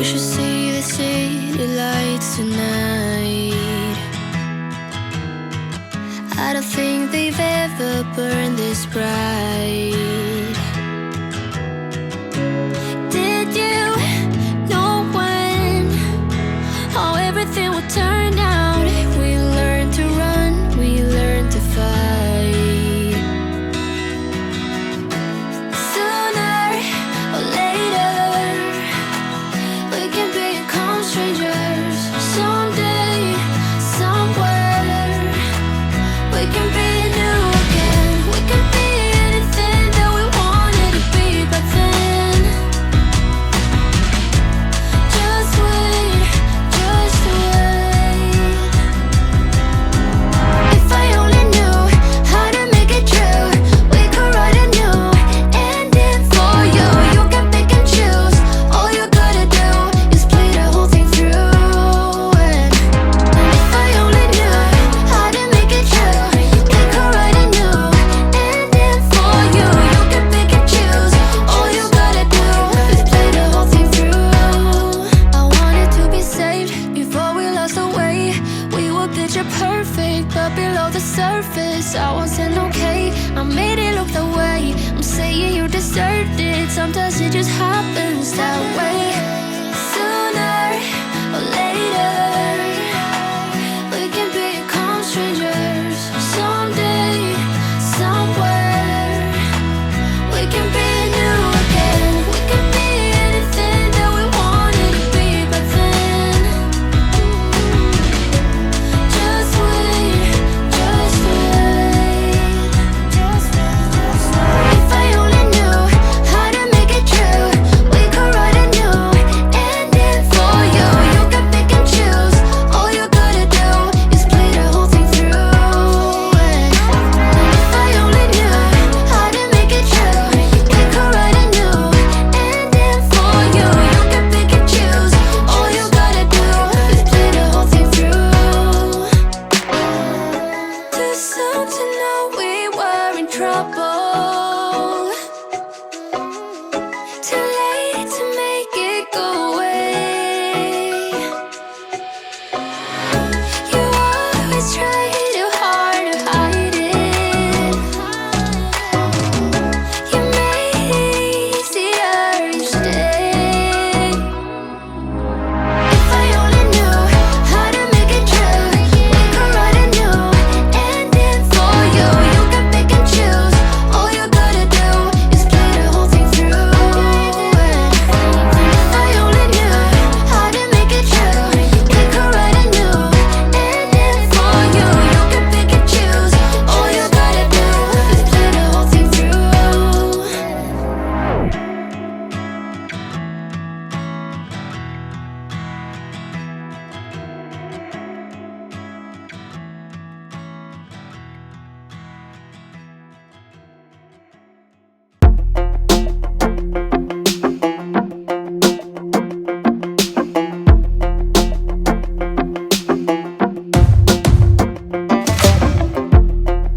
should see the city lights tonight. I don't think they've ever burned this bright. Did you know when how everything would turn out? We learned to run, we learned to fight. Sooner or later, we can become strangers. Someday, somewhere, we can be new again. We can be anything that we wanted to be back then. Just wait, just wait. If I only knew how to make it true, we could write a new ending for you. You can pick and choose. All you gotta do is play the whole thing through. And if I only knew how to make it true, we could write a new ending for you. You can pick and choose. All you gotta do is play the whole thing through. I wanted to be saved before we lost our way. We were picture perfect, but below the surface I wasn't okay. I made it look that way. I'm saying you deserved it. Sometimes it just happens that way. Sooner or later, we can become strangers. Someday, somewhere, we can be new again. We can be anything that we wanted to be back then. Just wait, just wait, just wait. If I only knew how to make it true, we could write a new ending for you. You can pick and choose. All you gotta do is play the whole thing through. And if I only knew how to make it true, we could write a new ending for you. You can pick and choose. All you gotta do is play the whole thing through. Too soon to know we were in trouble. Too late to make it go away. You always try too hard to hide it. You made it easier each day. If I only knew how to make it true, we could write a new ending for you. You can pick and choose. All you gotta do is play the whole thing through. And if I only knew how to make it true, we could write a new ending for you. You can pick and choose. All you gotta do is play the whole thing through.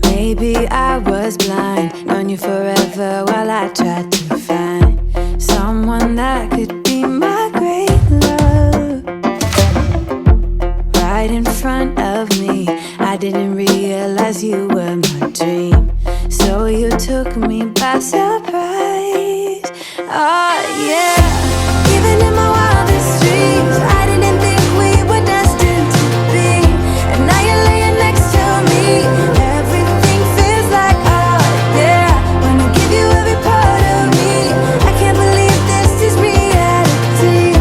Maybe I was blind, known you forever while I tried to find someone that could be my great love. Right in front of me, I didn't realize you were my dream. So you took me by surprise. Oh yeah, even in my wildest dreams, I didn't think we were destined to be. And now you're laying next to me. Everything feels like oh yeah. Wanna give you every part of me. I can't believe this is reality.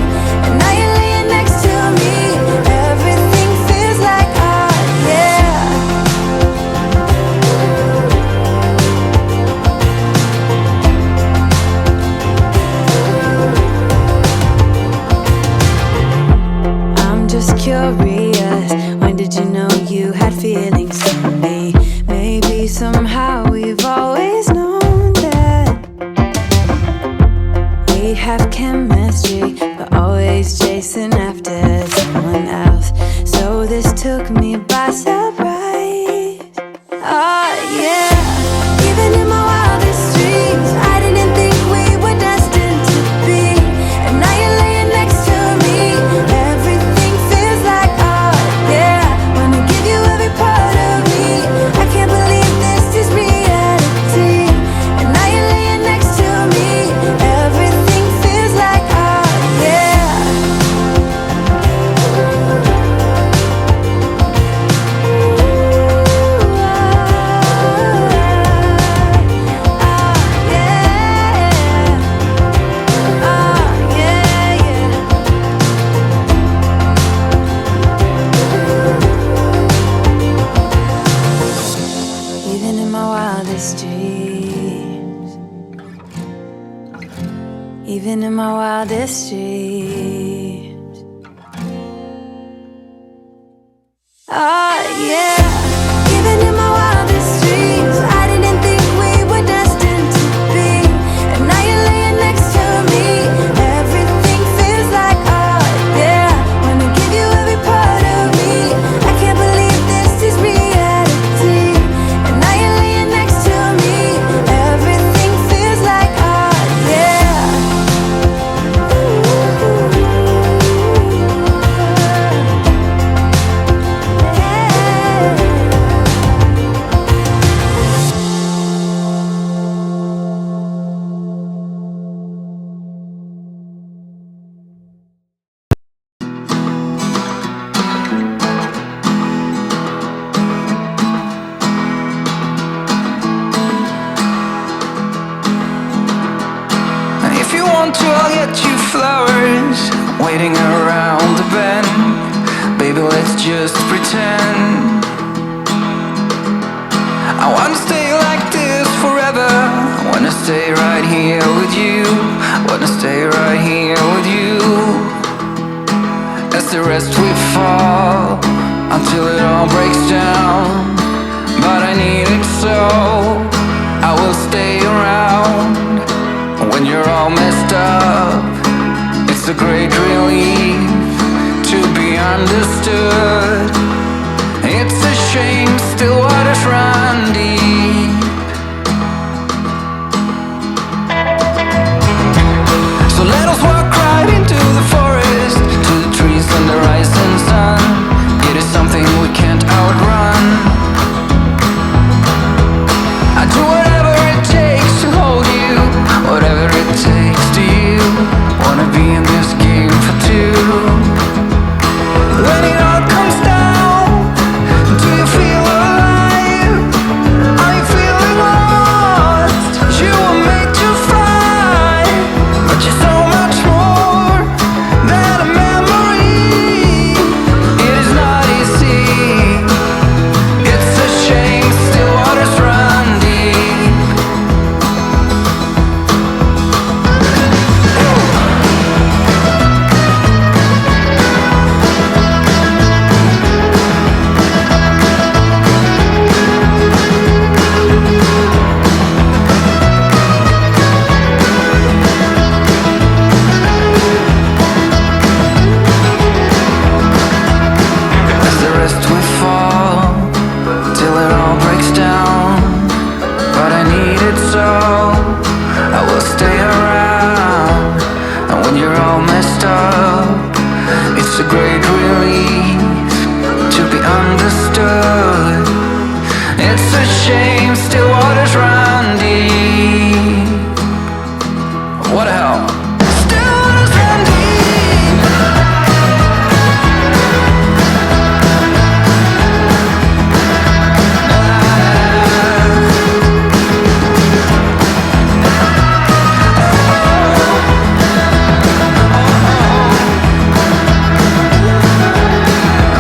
And now you're laying next to me. Everything feels like oh yeah. I'm just curious, when did you know you had feelings for me? Maybe somehow we've always known that we have chemistry, but always chasing after someone else. So this took me by surprise. Oh yeah, even in my wildest dreams, I didn't think we were destined to be. And now you're laying next to me. even in my wildest dreams. Oh yeah, even in my wildest dreams, I didn't think we were destined to be. And now you're laying next to me. Everything feels like art, yeah. Wanna give you every part of me. I can't believe this is reality. And now you're laying next to me. Everything feels like art, yeah. If you want to, I'll get you flowers waiting around the bend. Baby, let's just pretend. I wanna stay like this forever. I wanna stay right here with you. Wanna stay right here with you. As the rest we fall until it all breaks down. But I need it so I will stay around. When you're all messed up, it's a great relief to be understood. It's a shame still waters run deep. So let us walk right into the forest, to the trees and the rising sun. It is something we can't outrun. I do whatever it takes to hold you, whatever it takes to you. Wanna be in this game for two. When it all comes down, do you feel alive? Are you feeling lost? You were made to fly, but you're so much more than a memory. It is not easy. It's a shame still waters run deep. As the rest we fall till it all breaks down. But I need it so I will stay around. And when you're all messed up, it's a great relief to be understood. It's a shame still waters run deep. What the hell? Still waters run deep.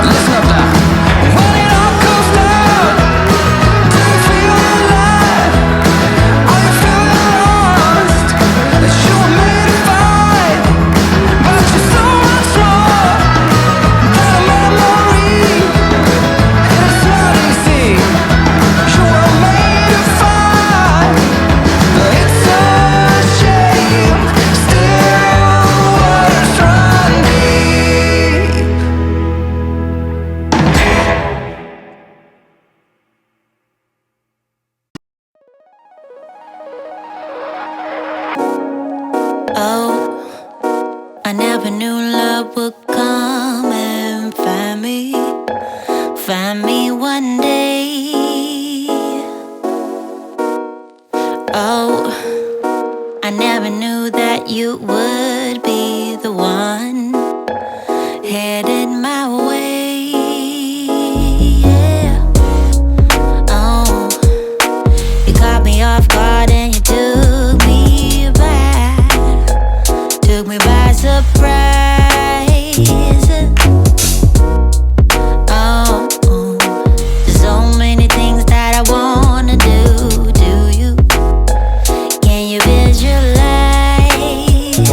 Listen up now. When it all comes down, do you feel alive? Are you feeling lost? That you were made to fight, but you're so much more than a memory. It is not easy. You were made to fight. It's a shame. Still waters run deep. Oh, I never knew love would come and find me one day. Oh, I never knew that you would be the one headed my way. Yeah. Oh, you caught me off guard and you took me by surprise. Oh, there's so many things that I wanna do. Do you? Can you visualize?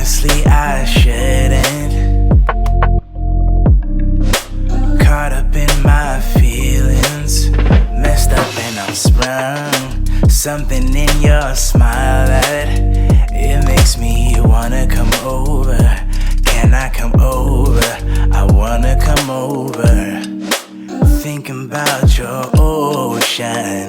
Honestly, I shouldn't. Caught up in my feelings, messed up and I'm sprung. Something in your smile that it makes me wanna come over. Can I come over? I wanna come over. Thinking about your ocean.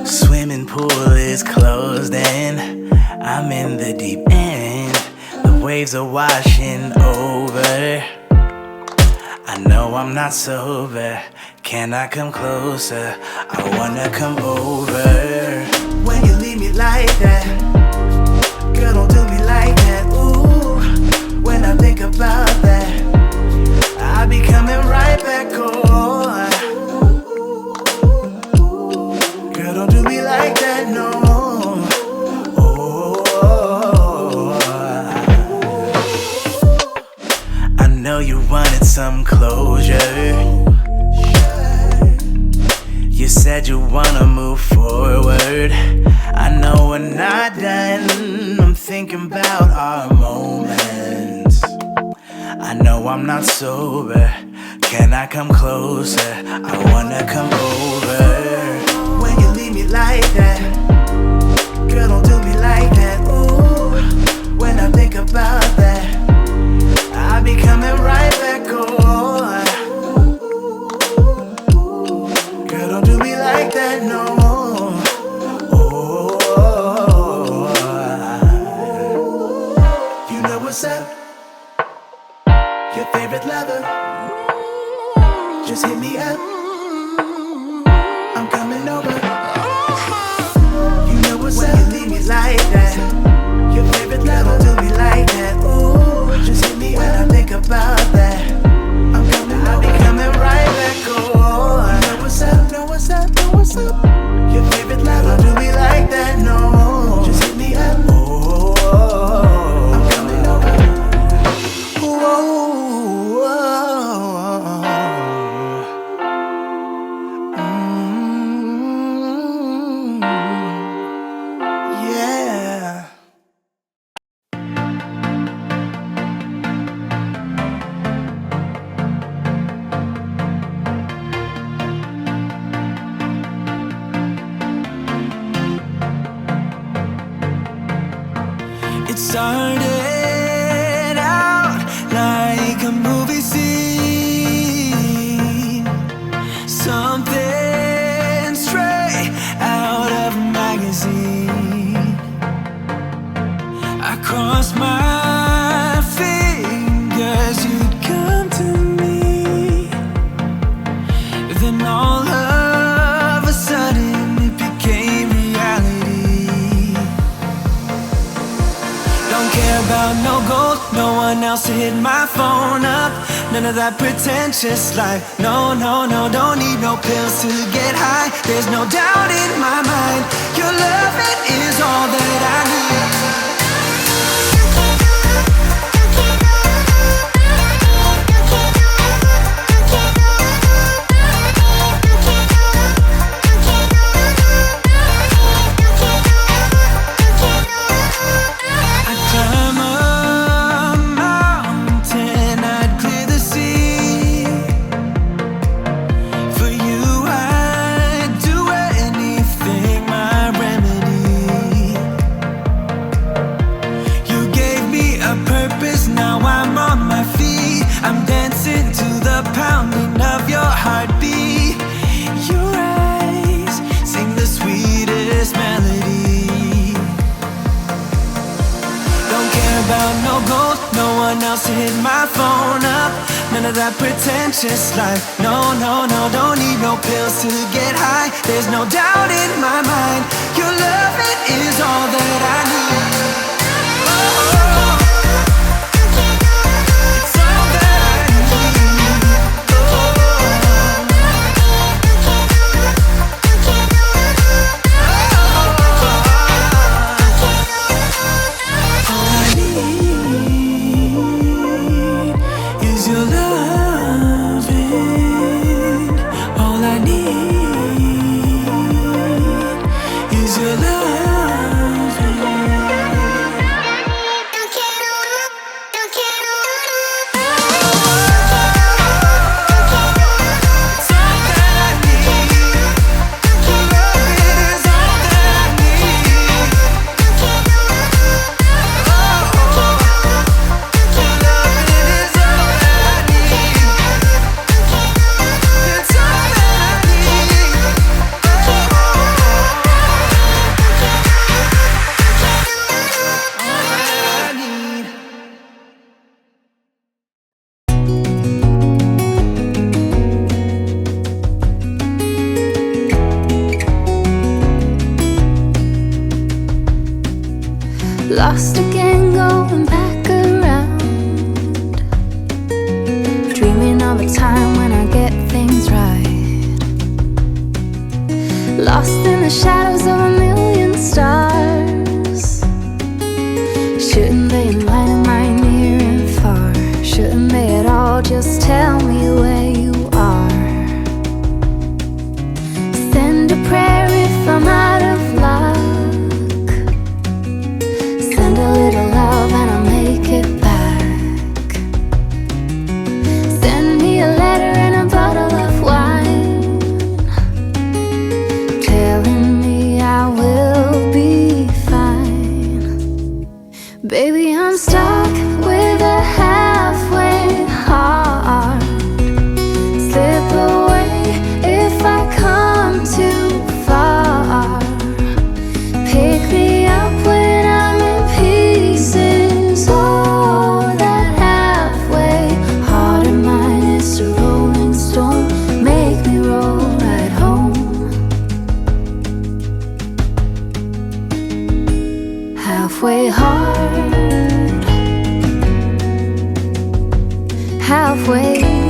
Swimming pool is closed and I'm in the deep end. The waves are washing over. I know I'm not sober. Can I come closer? I wanna come over. When you leave me like that, girl, don't do me like that. Ooh, when I think about that, I'll be coming right back on. Girl, don't do me like that, no. I know you wanted some closure. You said you wanna move forward. I know we're not done. I'm thinking about our moments. I know I'm not sober. Can I come closer? I wanna come over. When you leave me like that, girl, don't do me like that. Ooh, when I think about that, I'll be coming right back on. Girl, don't do me like that, no. You know what's up? Your favorite lover. Just hit me up. I'm coming over. You know what's up? When you leave me like that, your favorite lover. Do me like that. Ooh, just hit me up. When I think about that, I'm coming. I'll be coming right back on. You know what's up? Know what's up? Know what's up? Your favorite lover. Do me like that. No, just hit me up. Oh, I'm coming over. Yeah. It started out like a movie scene, something straight out of a magazine. I crossed my fingers you'd come to me. Then all of a sudden it became reality. Don't care about no gold, no one else to hit my phone up. None of that pretentious life. No, no, no, don't need no pills to get high. There's no doubt in my mind. Your love, it is all that I need. I'd climb a mountain, I'd clear the sea. For you, I'd do anything, my remedy. You gave me a purpose, now I'm on my feet. I'm dancing to the pounding of your heartbeat. Your eyes sing the sweetest melody. Don't care about no gold, no one else to hit my phone up. None of that pretentious life. No, no, no, don't need no pills to get high. There's no doubt in my mind. Your love, it is all that I need. Oh, it's all that I need. Oh, all I need is your loving. All I need is your loving. Lost again, going back around, dreaming of a time when I get things right. Lost in the shadows of a million stars. Shouldn't they enlighten my near and far? Shouldn't they at all just tell me where you are? Send a prayer if I'm out of luck. Send a little love and I'll make it back. Send me a letter and a bottle of wine, telling me I will be fine. Baby, I'm stuck with a halfway heart. Slip away if I come too far. Pick me up when I'm in pieces. Oh, that halfway heart of mine is a rolling stone. Make me roll right home. Halfway hard, halfway